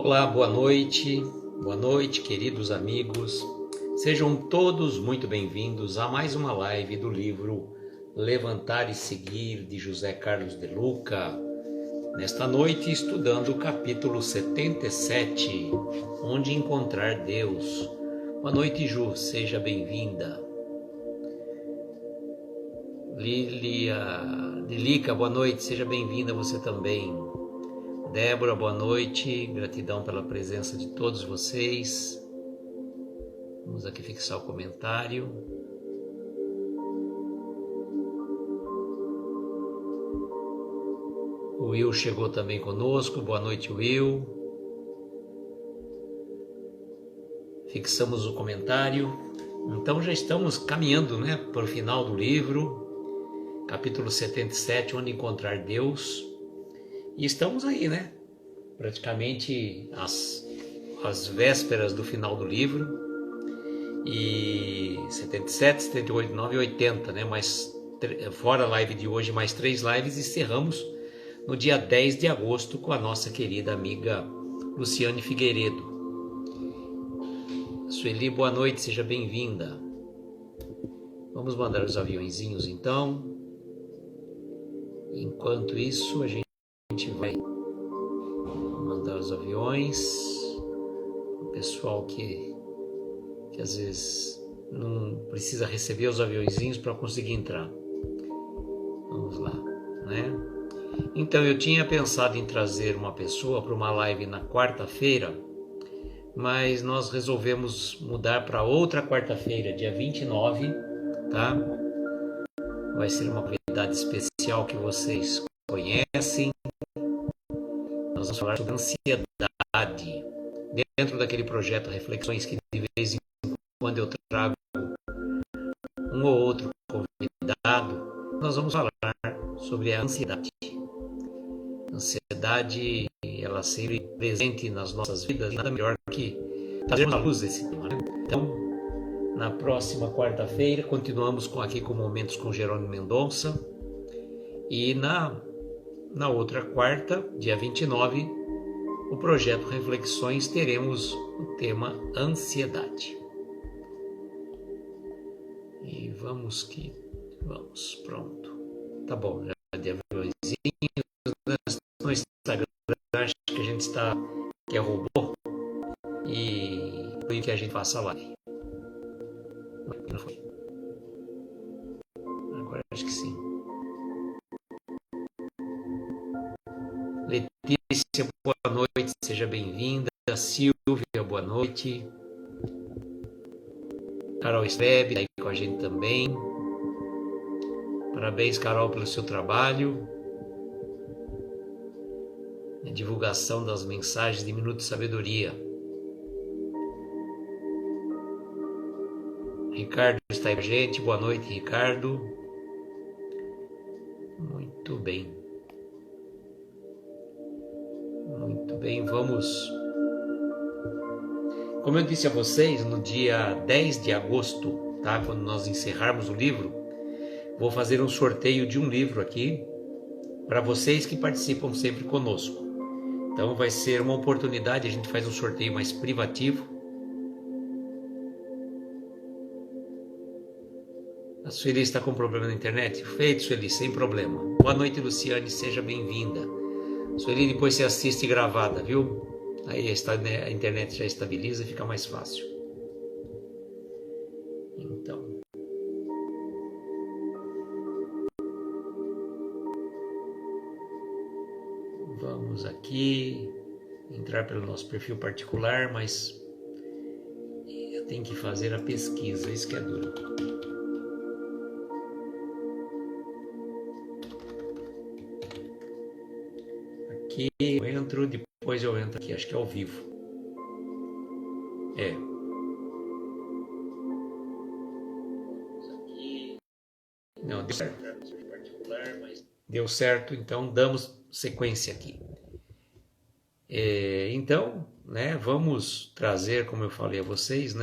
Olá, boa noite, queridos amigos. Sejam todos muito bem-vindos a mais uma live do livro Levantar e Seguir, de José Carlos de Luca. Nesta noite, estudando o capítulo 77, Onde Encontrar Deus. Boa noite, Ju, seja bem-vinda. Lilica, boa noite, seja bem-vinda você também. Débora, boa noite, gratidão pela presença de todos vocês. Vamos aqui fixar o comentário. O Will chegou também conosco, boa noite, Will. Fixamos o comentário. Então já estamos caminhando, para o final do livro, capítulo 77, Onde Encontrar Deus. E estamos aí, praticamente às vésperas do final do livro. E 77, 78, 79 e 80, Mas fora a live de hoje, mais 3 lives, e encerramos no dia 10 de agosto com a nossa querida amiga Luciane Figueiredo. Sueli, boa noite, seja bem-vinda. Vamos mandar os aviõezinhos então. Enquanto isso, a gente vai mandar os aviões. O pessoal que às vezes não precisa receber os aviõezinhos para conseguir entrar. Vamos lá, Então, eu tinha pensado em trazer uma pessoa para uma live na quarta-feira, mas nós resolvemos mudar para outra quarta-feira, dia 29, tá? Vai ser uma convidada especial que vocês conhecem. Nós vamos falar sobre ansiedade, dentro daquele projeto Reflexões, que de vez em quando eu trago um ou outro convidado. Nós vamos falar sobre a ansiedade. A ansiedade, ela sempre presente nas nossas vidas, e nada melhor que trazermos à luz esse tema, Então, na próxima quarta-feira, continuamos aqui com Momentos com Jerônimo Mendonça. E na outra quarta, dia 29, o projeto Reflexões, teremos o tema Ansiedade. E vamos, pronto. Tá bom, já de aviõezinhos no Instagram, acho que a gente que é robô, e foi que a gente faça a live. Não foi. Agora acho que sim. Letícia, boa noite, seja bem-vinda. Silvia, boa noite. Carol Strebe está aí com a gente também. Parabéns, Carol, pelo seu trabalho. A divulgação das mensagens de Minuto de Sabedoria. Ricardo está aí com a gente. Boa noite, Ricardo. Muito bem. Muito bem, vamos. Como eu disse a vocês, no dia 10 de agosto, quando nós encerrarmos o livro, vou fazer um sorteio de um livro aqui para vocês que participam sempre conosco. Então vai ser uma oportunidade, a gente faz um sorteio mais privativo. A Sueli está com problema na internet? Feito, Sueli, sem problema. Boa noite, Luciane, seja bem-vinda. Sueli, depois você assiste gravada, viu? Aí a internet já estabiliza e fica mais fácil. Então. Vamos aqui entrar pelo nosso perfil particular, mas eu tenho que fazer a pesquisa, isso que é duro. Aqui eu entro, depois eu entro aqui, acho que é ao vivo. Não, deu certo. Deu certo, então damos sequência aqui. Então, vamos trazer, como eu falei a vocês,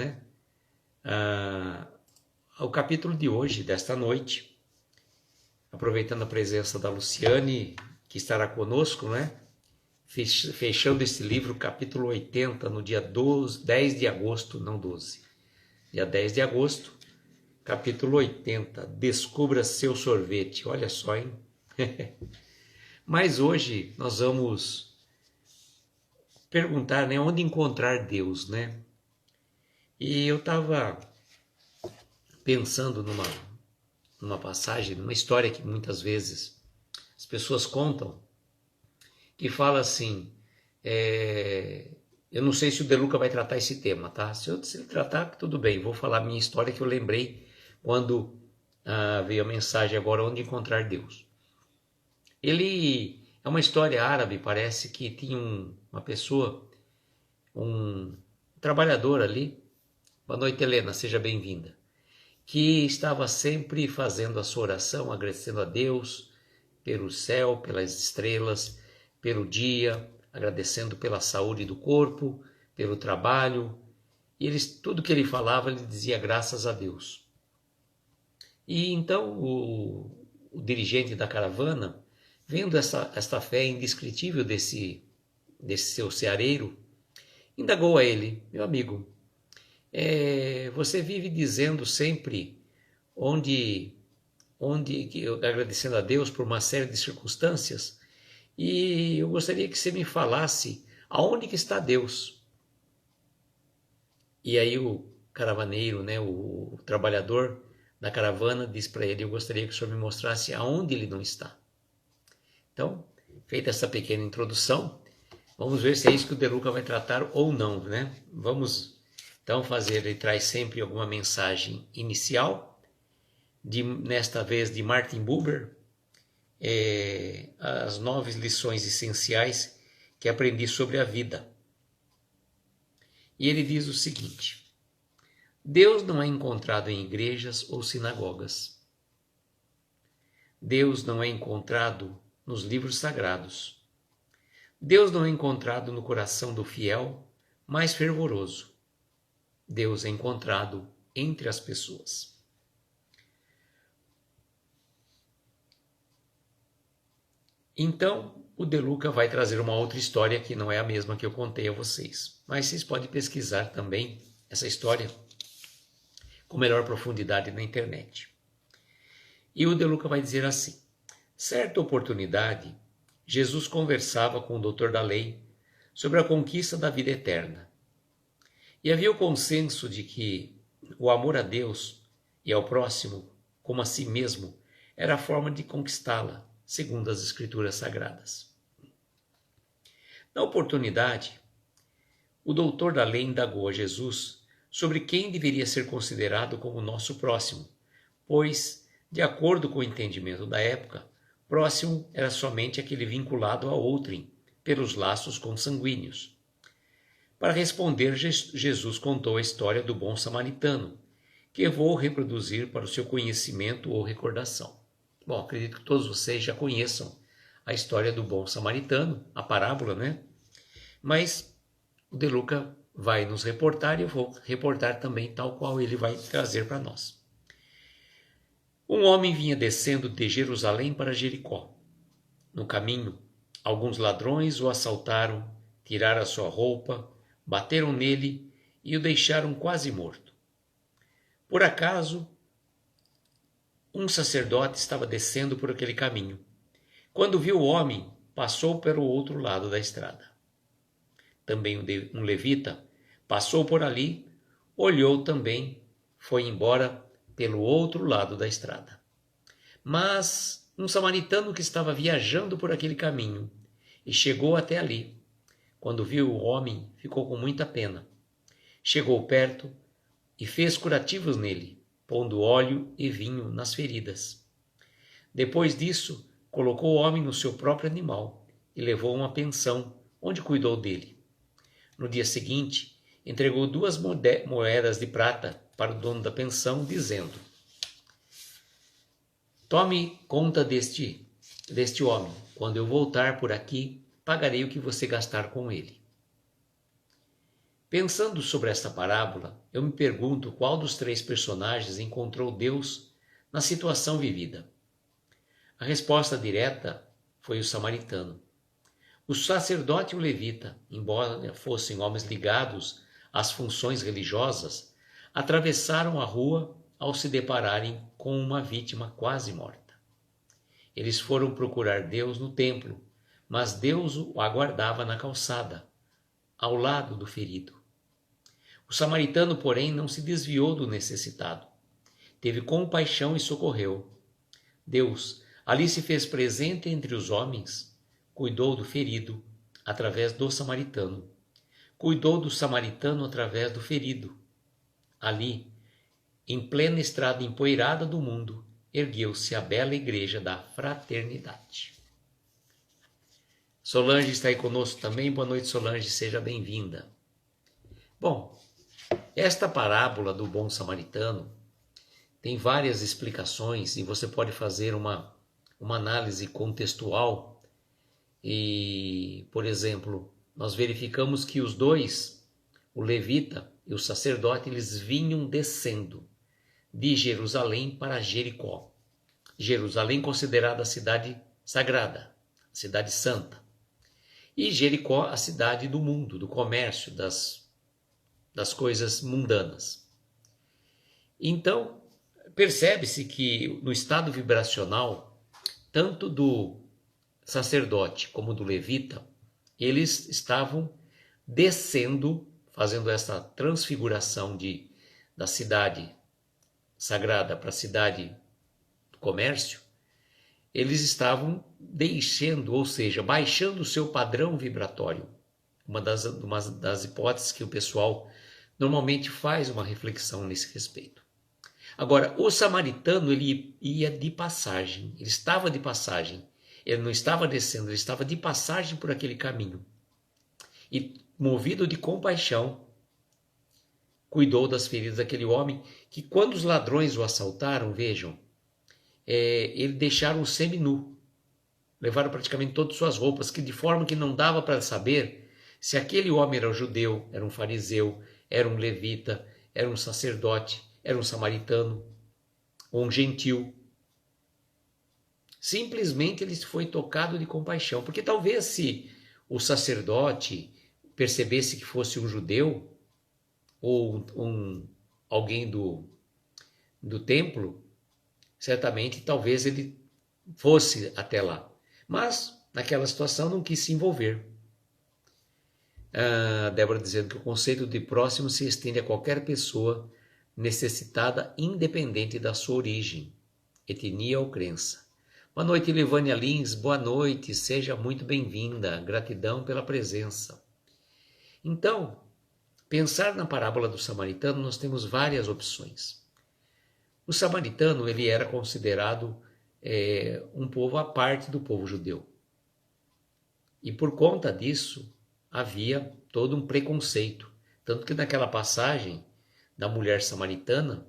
o capítulo de hoje, desta noite, aproveitando a presença da Luciane, que estará conosco, fechando esse livro, capítulo 80, no dia 10 de agosto, não 12, dia 10 de agosto, capítulo 80, descubra seu sorvete. Olha só, hein? Mas hoje nós vamos perguntar, né, onde encontrar Deus, né? E eu estava pensando numa passagem, numa história que muitas vezes as pessoas contam, que fala assim, eu não sei se o De Luca vai tratar esse tema, tá? Se ele tratar, tudo bem, vou falar a minha história que eu lembrei quando veio a mensagem agora, onde encontrar Deus. Ele é uma história árabe, parece que tinha uma pessoa, um trabalhador ali. Boa noite, Helena, seja bem-vinda. Que estava sempre fazendo a sua oração, agradecendo a Deus pelo céu, pelas estrelas, pelo dia, agradecendo pela saúde do corpo, pelo trabalho. E tudo que ele falava, ele dizia graças a Deus. E então o dirigente da caravana, vendo esta fé indescritível desse seu ceareiro, indagou a ele: meu amigo, você vive dizendo sempre agradecendo a Deus por uma série de circunstâncias, e eu gostaria que você me falasse aonde que está Deus. E aí o caravaneiro, né, o trabalhador da caravana, disse para ele: eu gostaria que o senhor me mostrasse aonde ele não está. Então, feita essa pequena introdução, vamos ver se é isso que o De Luca vai tratar ou não, né? Vamos então fazer, ele traz sempre alguma mensagem inicial, nesta vez de Martin Buber, as 9 lições essenciais que aprendi sobre a vida. E ele diz o seguinte: Deus não é encontrado em igrejas ou sinagogas. Deus não é encontrado nos livros sagrados. Deus não é encontrado no coração do fiel mais fervoroso. Deus é encontrado entre as pessoas. Então, o De Luca vai trazer uma outra história que não é a mesma que eu contei a vocês. Mas vocês podem pesquisar também essa história com melhor profundidade na internet. E o De Luca vai dizer assim: certa oportunidade, Jesus conversava com o doutor da lei sobre a conquista da vida eterna. E havia o consenso de que o amor a Deus e ao próximo, como a si mesmo, era a forma de conquistá-la, segundo as Escrituras Sagradas. Na oportunidade, o doutor da lei indagou a Jesus sobre quem deveria ser considerado como nosso próximo, pois, de acordo com o entendimento da época, próximo era somente aquele vinculado a outrem pelos laços consanguíneos. Para responder, Jesus contou a história do bom samaritano, que eu vou reproduzir para o seu conhecimento ou recordação. Bom, acredito que todos vocês já conheçam a história do bom samaritano, a parábola, né? Mas o De Luca vai nos reportar e eu vou reportar também tal qual ele vai trazer para nós. Um homem vinha descendo de Jerusalém para Jericó. No caminho, alguns ladrões o assaltaram, tiraram a sua roupa, bateram nele e o deixaram quase morto. Por acaso, um sacerdote estava descendo por aquele caminho. Quando viu o homem, passou pelo outro lado da estrada. Também um levita passou por ali, olhou também, foi embora pelo outro lado da estrada. Mas um samaritano que estava viajando por aquele caminho e chegou até ali, quando viu o homem, ficou com muita pena. Chegou perto e fez curativos nele, pondo óleo e vinho nas feridas. Depois disso, colocou o homem no seu próprio animal e levou a uma pensão, onde cuidou dele. No dia seguinte, entregou 2 moedas de prata para o dono da pensão, dizendo: tome conta deste homem. Quando eu voltar por aqui, pagarei o que você gastar com ele. Pensando sobre esta parábola, eu me pergunto qual dos 3 personagens encontrou Deus na situação vivida. A resposta direta foi o samaritano. O sacerdote e o levita, embora fossem homens ligados às funções religiosas, atravessaram a rua ao se depararem com uma vítima quase morta. Eles foram procurar Deus no templo, mas Deus o aguardava na calçada, ao lado do ferido. O samaritano, porém, não se desviou do necessitado. Teve compaixão e socorreu. Deus ali se fez presente entre os homens, cuidou do ferido através do samaritano. Cuidou do samaritano através do ferido. Ali, em plena estrada empoeirada do mundo, ergueu-se a bela igreja da fraternidade. Solange está aí conosco também. Boa noite, Solange, seja bem-vinda. Bom, esta parábola do bom samaritano tem várias explicações e você pode fazer uma análise contextual. E, por exemplo, nós verificamos que os dois, o levita e o sacerdote, eles vinham descendo de Jerusalém para Jericó. Jerusalém considerada a cidade sagrada, a cidade santa. E Jericó, a cidade do mundo, do comércio, das coisas mundanas. Então, percebe-se que no estado vibracional, tanto do sacerdote como do levita, eles estavam descendo, fazendo essa transfiguração da cidade sagrada para a cidade do comércio. Eles estavam deixando, ou seja, baixando o seu padrão vibratório. Uma das hipóteses que o pessoal normalmente faz uma reflexão nesse respeito. Agora, o samaritano, ele ia de passagem, ele estava de passagem, ele não estava descendo, ele estava de passagem por aquele caminho. E, movido de compaixão, cuidou das feridas daquele homem, que quando os ladrões o assaltaram, vejam, eles deixaram o seminu, levaram praticamente todas suas roupas, que de forma que não dava para saber se aquele homem era um judeu, era um fariseu, era um levita, era um sacerdote, era um samaritano ou um gentil. Simplesmente ele foi tocado de compaixão, porque talvez se o sacerdote percebesse que fosse um judeu ou alguém do templo, certamente talvez ele fosse até lá. Mas naquela situação não quis se envolver. Débora dizendo que o conceito de próximo se estende a qualquer pessoa necessitada, independente da sua origem, etnia ou crença. Boa noite, Livânia Lins. Boa noite, seja muito bem-vinda. Gratidão pela presença. Então, pensar na parábola do samaritano, nós temos várias opções. O samaritano, ele era considerado um povo à parte do povo judeu. E por conta disso, havia todo um preconceito. Tanto que naquela passagem da mulher samaritana,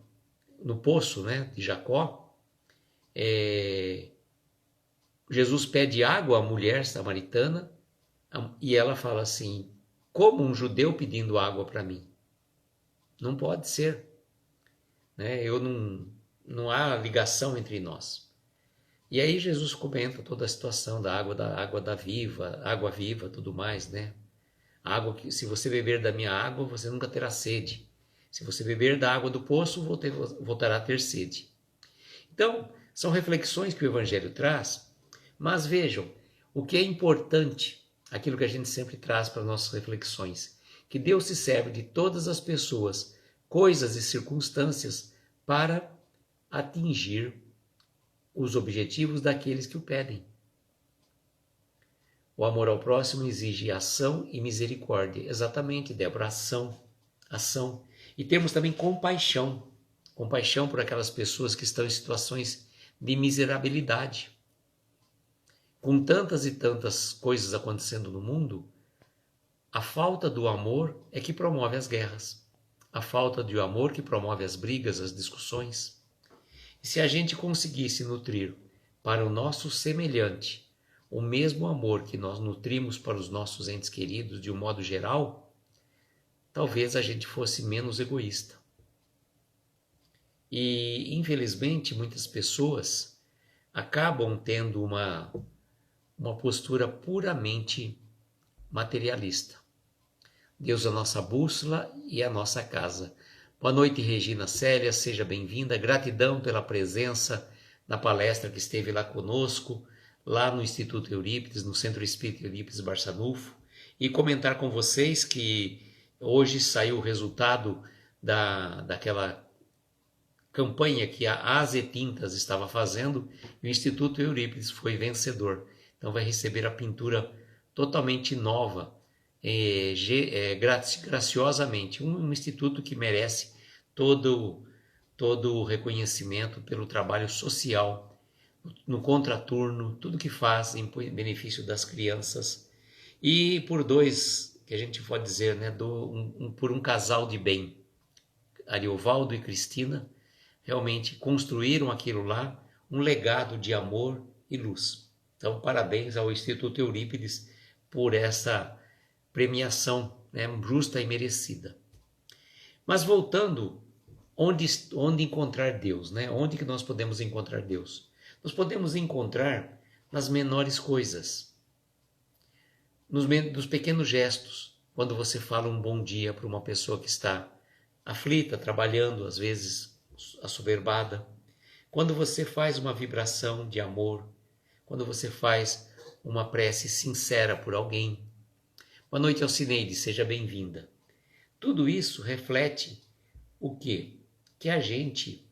no poço, de Jacó, Jesus pede água à mulher samaritana e ela fala assim: como um judeu pedindo água para mim? Não pode ser. Não há ligação entre nós. E aí Jesus comenta toda a situação da água viva, água viva, tudo mais, Água que, se você beber da minha água, você nunca terá sede. Se você beber da água do poço, voltará a ter sede. Então, são reflexões que o Evangelho traz, mas vejam, o que é importante, aquilo que a gente sempre traz para nossas reflexões, que Deus se serve de todas as pessoas, coisas e circunstâncias para atingir os objetivos daqueles que o pedem. O amor ao próximo exige ação e misericórdia. Exatamente, Débora, ação. E temos também compaixão por aquelas pessoas que estão em situações de miserabilidade. Com tantas e tantas coisas acontecendo no mundo, a falta do amor é que promove as guerras. A falta de amor que promove as brigas, as discussões. E se a gente conseguisse nutrir para o nosso semelhante o mesmo amor que nós nutrimos para os nossos entes queridos de um modo geral, talvez a gente fosse menos egoísta. E, infelizmente, muitas pessoas acabam tendo uma postura puramente materialista. Deus é a nossa bússola e a nossa casa. Boa noite, Regina Célia, seja bem-vinda. Gratidão pela presença na palestra que esteve lá conosco, lá no Instituto Eurípides, no Centro Espírita Eurípides Barçanufo, e comentar com vocês que hoje saiu o resultado daquela campanha que a AZ Tintas estava fazendo, e o Instituto Eurípides foi vencedor. Então vai receber a pintura totalmente nova, graciosamente. Um instituto que merece todo o reconhecimento pelo trabalho social, no contraturno, tudo que faz em benefício das crianças. E por dois, que a gente pode dizer, né, por um casal de bem, Ariovaldo e Cristina, realmente construíram aquilo lá, um legado de amor e luz. Então, parabéns ao Instituto Eurípides por essa premiação, né, justa e merecida. Mas voltando, onde encontrar Deus, né? Onde que nós podemos encontrar Deus? Nós podemos encontrar nas menores coisas, nos pequenos gestos, quando você fala um bom dia para uma pessoa que está aflita, trabalhando, às vezes assoberbada, quando você faz uma vibração de amor, quando você faz uma prece sincera por alguém. Boa noite, Alcineide, seja bem-vinda. Tudo isso reflete o quê? Que a gente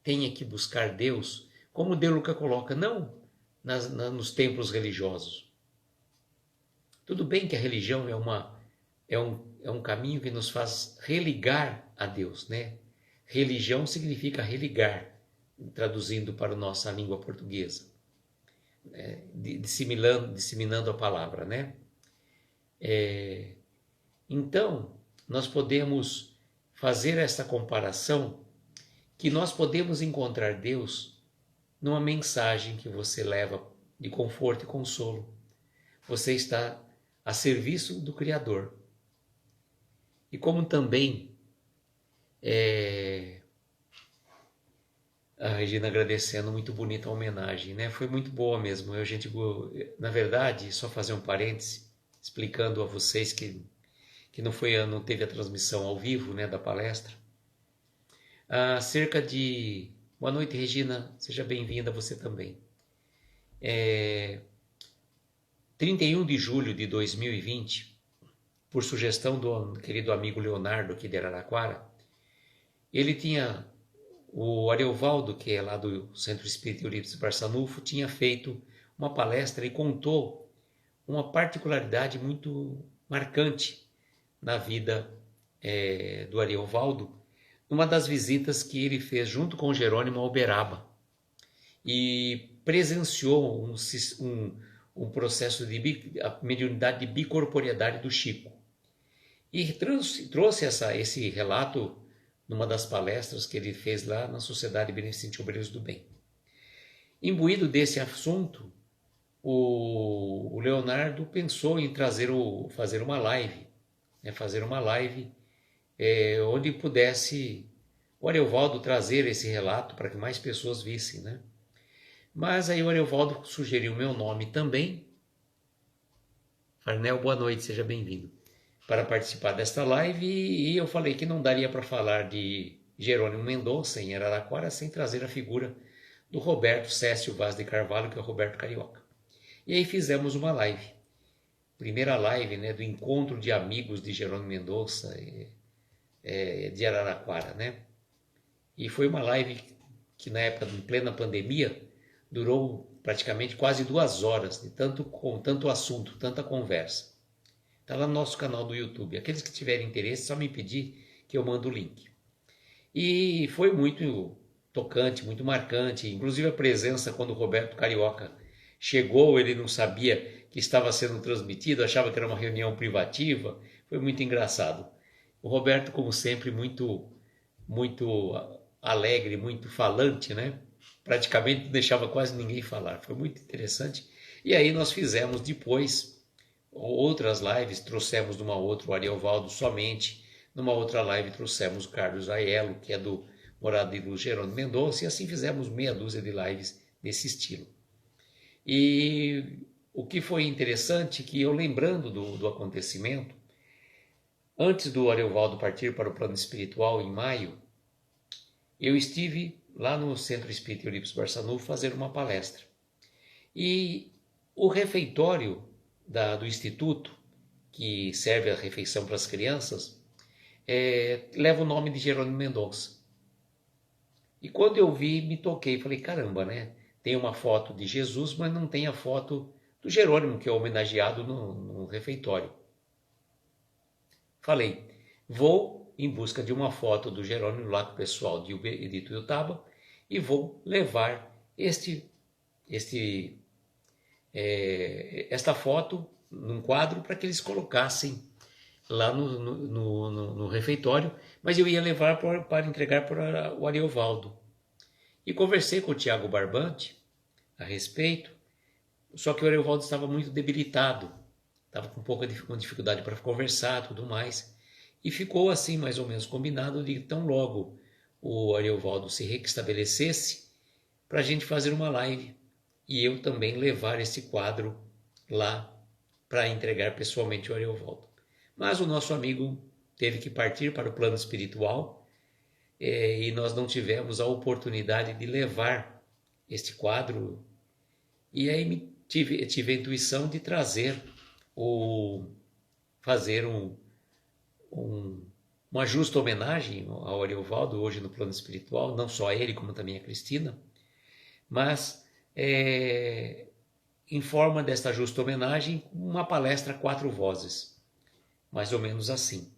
tenha que buscar Deus, como De Luca coloca, não nos templos religiosos. Tudo bem que a religião é um caminho que nos faz religar a Deus, né? Religião significa religar, traduzindo para a nossa língua portuguesa, disseminando a palavra, né? Então, nós podemos fazer essa comparação que nós podemos encontrar Deus numa mensagem que você leva de conforto e consolo. Você está a serviço do Criador. E como também a Regina agradecendo, muito bonita a homenagem, né? Foi muito boa mesmo. Na verdade, só fazer um parêntese, explicando a vocês que não teve a transmissão ao vivo, né, da palestra. Boa noite, Regina, seja bem-vinda você também. 31 de julho de 2020, por sugestão do querido amigo Leonardo aqui de Araraquara, o Ariovaldo, que é lá do Centro Espírita Eurípides Barçanufo, tinha feito uma palestra e contou uma particularidade muito marcante na vida do Ariovaldo, numa das visitas que ele fez junto com Jerônimo a Uberaba, e presenciou um processo de mediunidade de bicorporeidade do Chico. E trouxe esse relato numa das palestras que ele fez lá na Sociedade Beneficente Obreiros do Bem. Imbuído desse assunto, o Leonardo pensou em fazer uma live, onde pudesse o Ariovaldo trazer esse relato para que mais pessoas vissem, né? Mas aí o Ariovaldo sugeriu meu nome também. Farnel, boa noite, seja bem-vindo, para participar desta live, e eu falei que não daria para falar de Jerônimo Mendonça em Araraquara sem trazer a figura do Roberto Cécio Vaz de Carvalho, que é o Roberto Carioca. E aí fizemos uma live, primeira live, né, do encontro de amigos de Jerônimo Mendonça de Araraquara, né? E foi uma live que na época, em plena pandemia, durou praticamente quase 2 horas, de tanto assunto, tanta conversa. Está lá no nosso canal do YouTube. Aqueles que tiverem interesse, só me pedir que eu mando o link. E foi muito tocante, muito marcante. Inclusive a presença, quando o Roberto Carioca chegou, ele não sabia que estava sendo transmitido, achava que era uma reunião privativa. Foi muito engraçado. O Roberto, como sempre, muito alegre, muito falante, né? Praticamente não deixava quase ninguém falar. Foi muito interessante. E aí nós fizemos depois outras lives, trouxemos numa outra o Ariovaldo somente, numa outra live trouxemos o Carlos Aiello, que é do Morada de Luz Jerônimo Mendonça, e assim fizemos meia dúzia de lives desse estilo. E o que foi interessante que eu lembrando do acontecimento, antes do Ariovaldo partir para o plano espiritual em maio, eu estive lá no Centro Espírita Eurípides Barçanufo fazer uma palestra. E o refeitório do Instituto, que serve a refeição para as crianças, leva o nome de Jerônimo Mendonça. E quando eu vi, me toquei, falei, caramba, né? Tem uma foto de Jesus, mas não tem a foto do Jerônimo, que é homenageado no refeitório. Falei, vou em busca de uma foto do Jerônimo lá com o pessoal de Ituiutaba e vou levar esta foto num quadro para que eles colocassem lá no refeitório, mas eu ia levar para entregar para o Ariovaldo. E conversei com o Tiago Barbante a respeito, só que o Ariovaldo estava muito debilitado, estava com com dificuldade para conversar e tudo mais, e ficou assim mais ou menos combinado de tão logo o Ariovaldo se restabelecesse para a gente fazer uma live e eu também levar esse quadro lá para entregar pessoalmente ao Ariovaldo. Mas o nosso amigo teve que partir para o plano espiritual e nós não tivemos a oportunidade de levar este quadro. E aí tive a intuição de trazer fazer uma justa homenagem ao Ariovaldo hoje no plano espiritual, não só a ele como também a Cristina, mas em forma desta justa homenagem, uma palestra a 4 vozes, mais ou menos assim.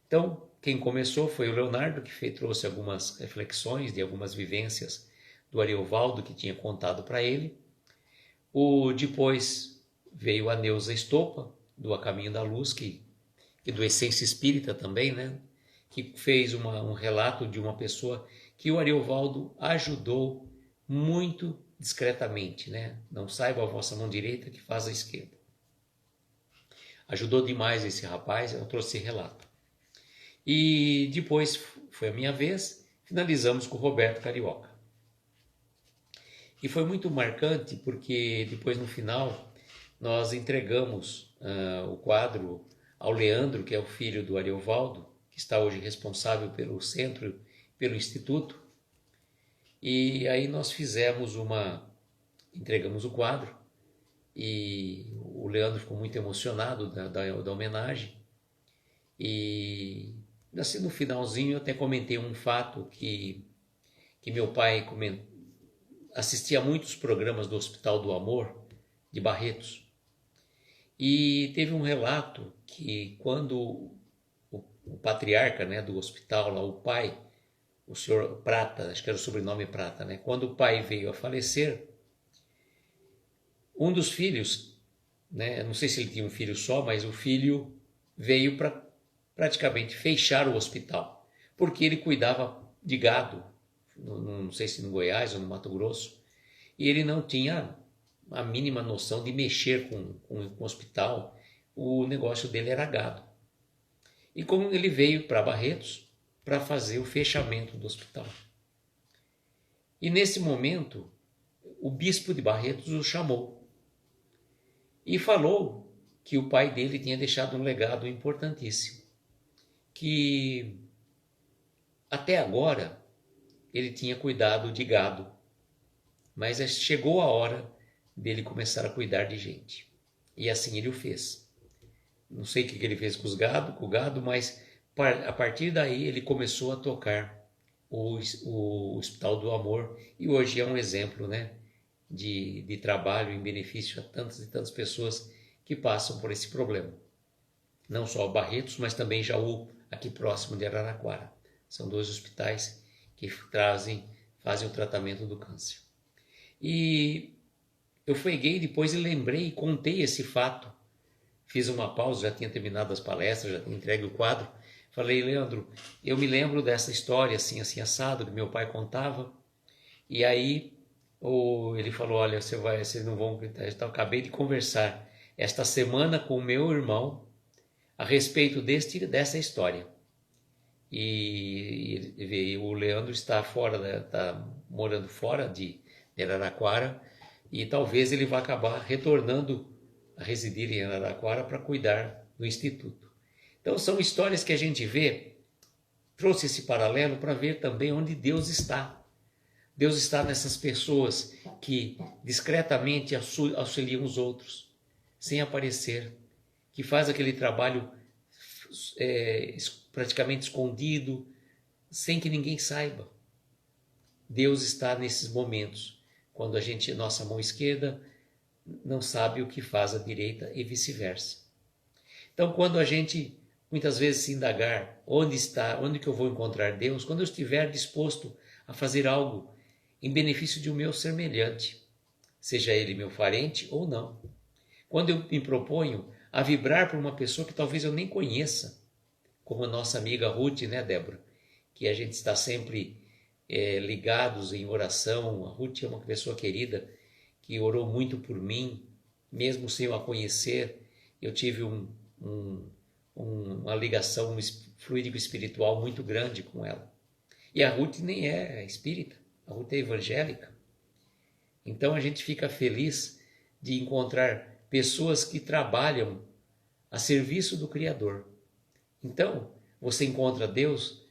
Então, quem começou foi o Leonardo, que trouxe algumas reflexões de algumas vivências do Ariovaldo que tinha contado para ele. Depois veio a Neuza Estopa, do A Caminho da Luz, que do Essência Espírita também, né? Que fez um relato de uma pessoa que o Ariovaldo ajudou muito discretamente, né? Não saiba a vossa mão direita que faz a esquerda. Ajudou demais esse rapaz, eu trouxe esse relato. E depois foi a minha vez, finalizamos com o Roberto Carioca. E foi muito marcante porque depois no final nós entregamos o quadro ao Leandro, que é o filho do Ariovaldo, que está hoje responsável pelo centro, pelo instituto. E aí nós entregamos o quadro e o Leandro ficou muito emocionado da homenagem. E assim, no finalzinho eu até comentei um fato que meu pai assistia a muitos programas do Hospital do Amor de Barretos. E teve um relato que quando o patriarca, né, do hospital, lá, o pai, o senhor Prata, acho que era o sobrenome Prata, né? Quando o pai veio a falecer, um dos filhos, né, não sei se ele tinha um filho só, mas o filho veio para praticamente fechar o hospital, porque ele cuidava de gado, não sei se no Goiás ou no Mato Grosso, e ele não tinha a mínima noção de mexer com o hospital, o negócio dele era gado. E como ele veio para Barretos para fazer o fechamento do hospital. E nesse momento, o bispo de Barretos o chamou e falou que o pai dele tinha deixado um legado importantíssimo, que até agora ele tinha cuidado de gado, mas chegou a hora dele começar a cuidar de gente. E assim ele o fez. Não sei o que ele fez com o gado, mas a partir daí ele começou a tocar o Hospital do Amor e hoje é um exemplo, né, de trabalho em benefício a tantas e tantas pessoas que passam por esse problema. Não só Barretos, mas também Jaú, aqui próximo de Araraquara. São 2 hospitais que fazem o tratamento do câncer. E eu peguei depois e lembrei, contei esse fato. Fiz uma pausa, já tinha terminado as palestras, já tinha entregue o quadro. Falei, Leandro, eu me lembro dessa história assim, assim, assado, que meu pai contava. E aí ele falou, olha, vocês não vão acreditar. Eu acabei de conversar esta semana com o meu irmão a respeito dessa história. E o Leandro está morando fora de Araraquara e talvez ele vá acabar retornando a residir em Araraquara para cuidar do Instituto. Então são histórias que a gente vê, trouxe esse paralelo para ver também onde Deus está. Deus está nessas pessoas que discretamente auxiliam os outros, sem aparecer, que faz aquele trabalho praticamente escondido, sem que ninguém saiba. Deus está nesses momentos, quando nossa mão esquerda não sabe o que faz a direita e vice-versa. Então, quando a gente muitas vezes se indagar onde que eu vou encontrar Deus, quando eu estiver disposto a fazer algo em benefício de um meu semelhante, seja ele meu parente ou não. Quando eu me proponho a vibrar por uma pessoa que talvez eu nem conheça, como a nossa amiga Ruth, né, Débora? Que a gente está sempre ligados em oração. A Ruth é uma pessoa querida que orou muito por mim, mesmo sem eu a conhecer. Eu tive uma ligação fluídico espiritual muito grande com ela. E a Ruth nem é espírita, a Ruth é evangélica. Então a gente fica feliz de encontrar pessoas que trabalham a serviço do Criador. Então, você encontra Deus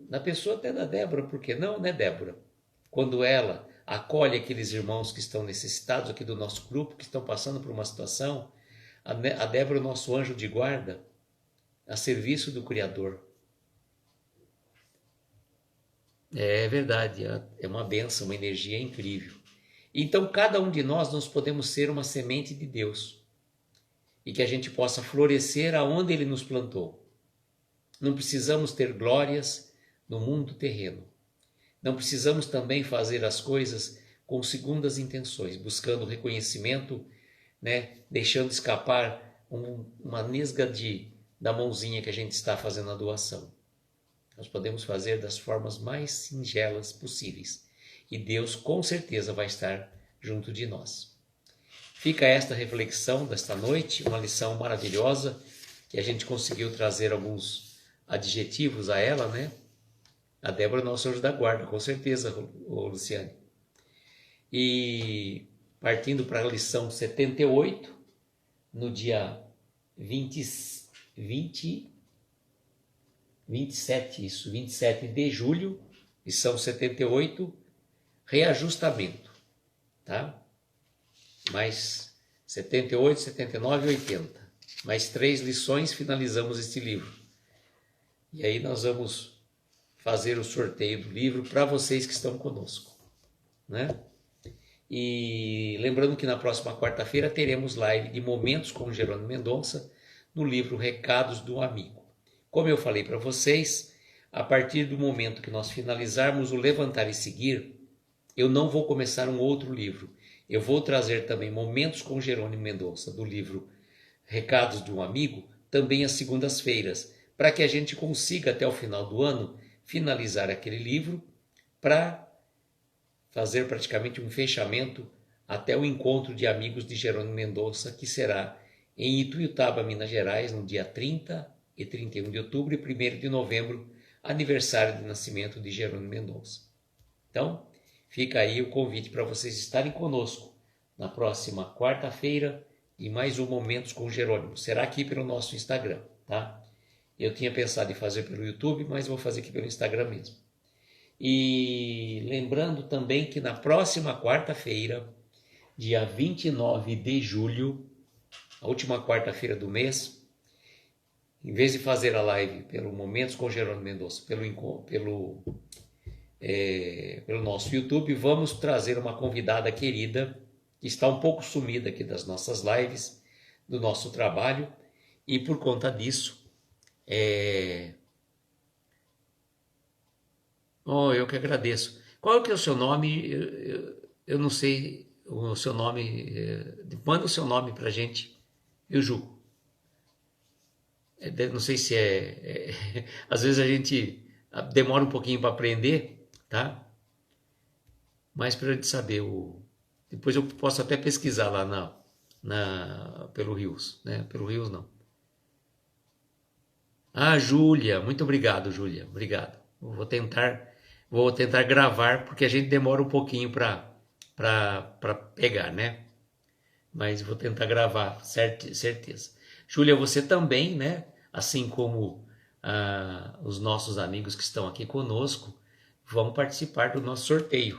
na pessoa até da Débora, por que não, né, Débora? Quando ela acolhe aqueles irmãos que estão necessitados aqui do nosso grupo, que estão passando por uma situação, a Débora é o nosso anjo de guarda, a serviço do Criador. É verdade, é uma bênção, uma energia incrível. Então, cada um de nós podemos ser uma semente de Deus e que a gente possa florescer aonde Ele nos plantou. Não precisamos ter glórias no mundo terreno. Não precisamos também fazer as coisas com segundas intenções, buscando reconhecimento, né? Deixando escapar uma nesga da mãozinha que a gente está fazendo a doação. Nós podemos fazer das formas mais singelas possíveis e Deus com certeza vai estar junto de nós. Fica esta reflexão desta noite, uma lição maravilhosa que a gente conseguiu trazer alguns adjetivos a ela, né? A Débora é nosso anjo da guarda, com certeza, Luciane. E partindo para a lição 78, no dia 27 de julho, lição 78, reajustamento, tá? Mais 78, 79 e 80. Mais 3 lições, finalizamos este livro. E aí nós vamos fazer o sorteio do livro para vocês que estão conosco, né? E lembrando que na próxima quarta-feira teremos live de Momentos com Jerônimo Mendonça no livro Recados do Amigo. Como eu falei para vocês, a partir do momento que nós finalizarmos o Levantar e Seguir, eu não vou começar um outro livro. Eu vou trazer também Momentos com Jerônimo Mendonça do livro Recados de um Amigo, também às segundas-feiras, para que a gente consiga até o final do ano finalizar aquele livro para fazer praticamente um fechamento até o encontro de amigos de Jerônimo Mendonça, que será em Ituiutaba, Minas Gerais, no dia 30 e 31 de outubro e 1º de novembro, aniversário de nascimento de Jerônimo Mendonça. Então, fica aí o convite para vocês estarem conosco na próxima quarta-feira e mais um Momentos com Jerônimo. Será aqui pelo nosso Instagram, tá? Eu tinha pensado em fazer pelo YouTube, mas vou fazer aqui pelo Instagram mesmo. E lembrando também que na próxima quarta-feira, dia 29 de julho, a última quarta-feira do mês, em vez de fazer a live pelo Momentos com Jerônimo Mendonça, pelo nosso YouTube, vamos trazer uma convidada querida, que está um pouco sumida aqui das nossas lives, do nosso trabalho, e por conta disso, eu que agradeço. Qual que é o seu nome? Eu não sei o seu nome. Manda o seu nome para a gente, viu, Ju? Não sei se às vezes a gente demora um pouquinho para aprender, tá? Mas para a gente saber depois eu posso até pesquisar lá pelo Rios, né? Pelo Rios não. Ah, Júlia, muito obrigado, Júlia, obrigado. Vou tentar gravar porque a gente demora um pouquinho para pegar, né? mas vou tentar gravar, certeza. Júlia, você também, né? Assim como os nossos amigos que estão aqui conosco, vão participar do nosso sorteio,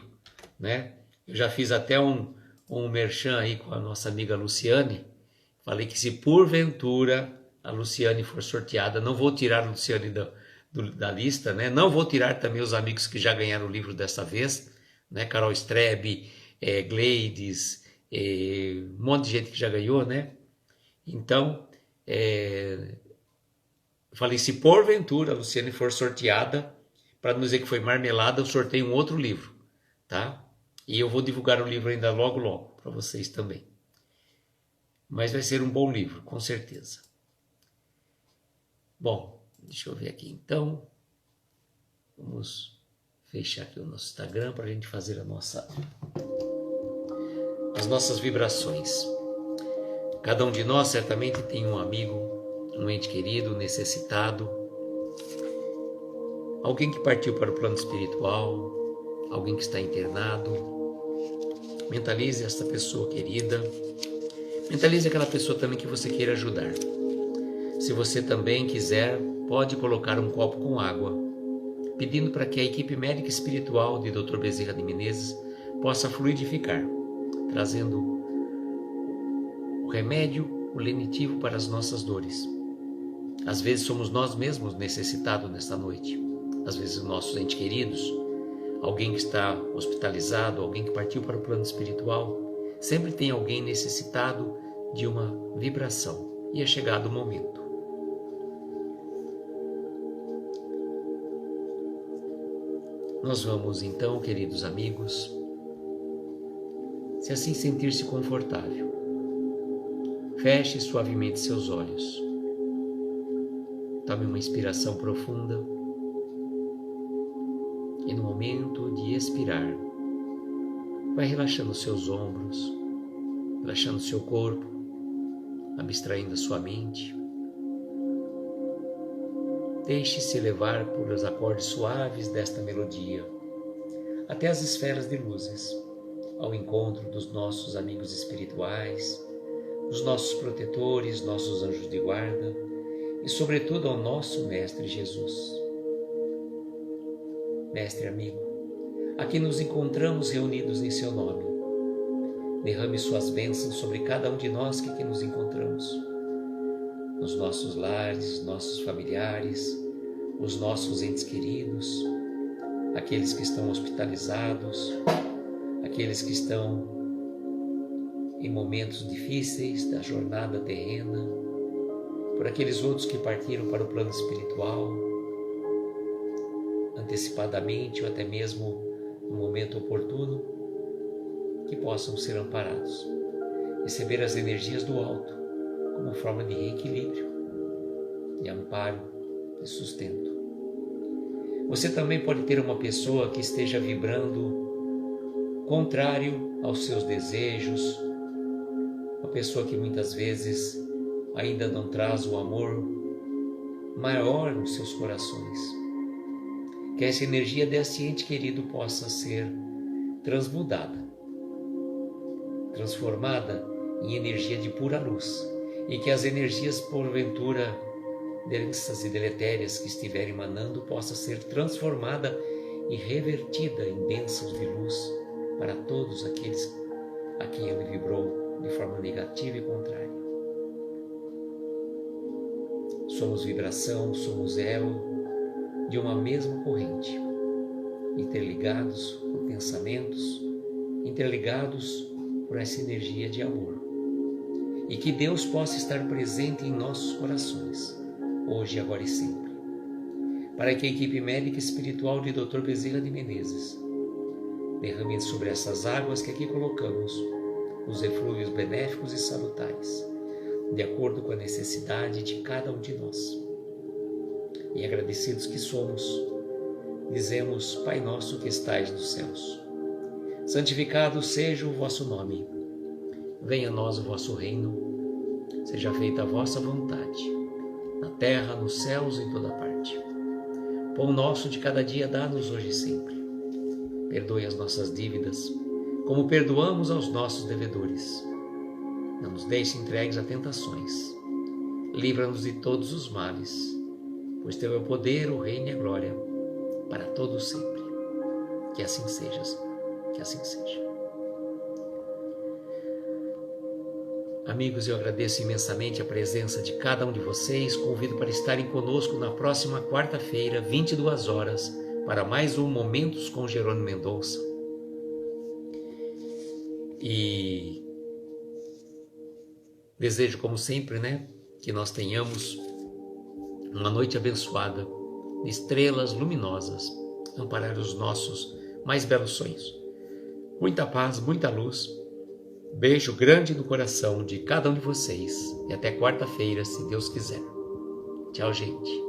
né? Eu já fiz até um merchan aí com a nossa amiga Luciane. Falei que se porventura a Luciane for sorteada, não vou tirar a Luciane da lista, né? Não vou tirar também os amigos que já ganharam o livro dessa vez, né? Carol Strebe, Gleides, um monte de gente que já ganhou, né? Então, falei, se porventura a Luciane for sorteada, para não dizer que foi marmelada, eu sorteio um outro livro, tá? E eu vou divulgar o livro ainda logo, logo, para vocês também. Mas vai ser um bom livro, com certeza. Bom, deixa eu ver aqui então. Vamos fechar aqui o nosso Instagram para a gente fazer as nossas vibrações. Cada um de nós certamente tem um amigo, um ente querido, necessitado, alguém que partiu para o plano espiritual, alguém que está internado. Mentalize essa pessoa querida. Mentalize aquela pessoa também que você queira ajudar. Se você também quiser, pode colocar um copo com água, pedindo para que a equipe médica espiritual de Dr. Bezerra de Menezes possa fluidificar, trazendo o remédio, o lenitivo para as nossas dores. Às vezes somos nós mesmos necessitados nesta noite. Às vezes nossos entes queridos, alguém que está hospitalizado, alguém que partiu para o plano espiritual. Sempre tem alguém necessitado de uma vibração e é chegado o momento. Nós vamos então, queridos amigos, se assim sentir-se confortável, feche suavemente seus olhos. Tome uma inspiração profunda e no momento de expirar, vai relaxando seus ombros, relaxando seu corpo, abstraindo a sua mente. Deixe-se levar por os acordes suaves desta melodia, até as esferas de luzes, ao encontro dos nossos amigos espirituais, dos nossos protetores, nossos anjos de guarda e, sobretudo, ao nosso Mestre Jesus. Mestre amigo, aqui nos encontramos reunidos em seu nome. Derrame suas bênçãos sobre cada um de nós que aqui nos encontramos, nos nossos lares, nossos familiares, os nossos entes queridos, aqueles que estão hospitalizados, aqueles que estão em momentos difíceis da jornada terrena, por aqueles outros que partiram para o plano espiritual, antecipadamente ou até mesmo no momento oportuno, que possam ser amparados, receber as energias do alto como forma de reequilíbrio, de amparo, de sustento. Você também pode ter uma pessoa que esteja vibrando contrário aos seus desejos, uma pessoa que muitas vezes ainda não traz o amor maior nos seus corações. Que essa energia desse ente querido possa ser transmudada, transformada em energia de pura luz, e que as energias porventura densas e deletérias que estiverem emanando possa ser transformada e revertida em bênçãos de luz para todos aqueles a quem ele vibrou de forma negativa e contrária. Somos vibração, somos elo de uma mesma corrente, interligados por pensamentos, interligados por essa energia de amor. E que Deus possa estar presente em nossos corações, hoje, agora e sempre. Para que a equipe médica espiritual de Dr. Bezerra de Menezes derrame sobre essas águas que aqui colocamos os eflúvios benéficos e salutares, de acordo com a necessidade de cada um de nós. E agradecidos que somos, dizemos: Pai nosso que estais nos céus, santificado seja o vosso nome. Venha a nós o vosso reino, seja feita a vossa vontade, na terra, nos céus e em toda parte. Pão nosso de cada dia dá-nos hoje e sempre. Perdoe as nossas dívidas, como perdoamos aos nossos devedores. Não nos deixe entregues a tentações. Livra-nos de todos os males, pois teu é o poder, o reino e a glória, para todos sempre. Que assim sejas, que assim seja. Amigos, eu agradeço imensamente a presença de cada um de vocês. Convido para estarem conosco na próxima quarta-feira, 22 horas, para mais um Momentos com Jerônimo Mendonça. E desejo, como sempre, que nós tenhamos uma noite abençoada, de estrelas luminosas, amparar os nossos mais belos sonhos. Muita paz, muita luz. Beijo grande no coração de cada um de vocês. E até quarta-feira, se Deus quiser. Tchau, gente.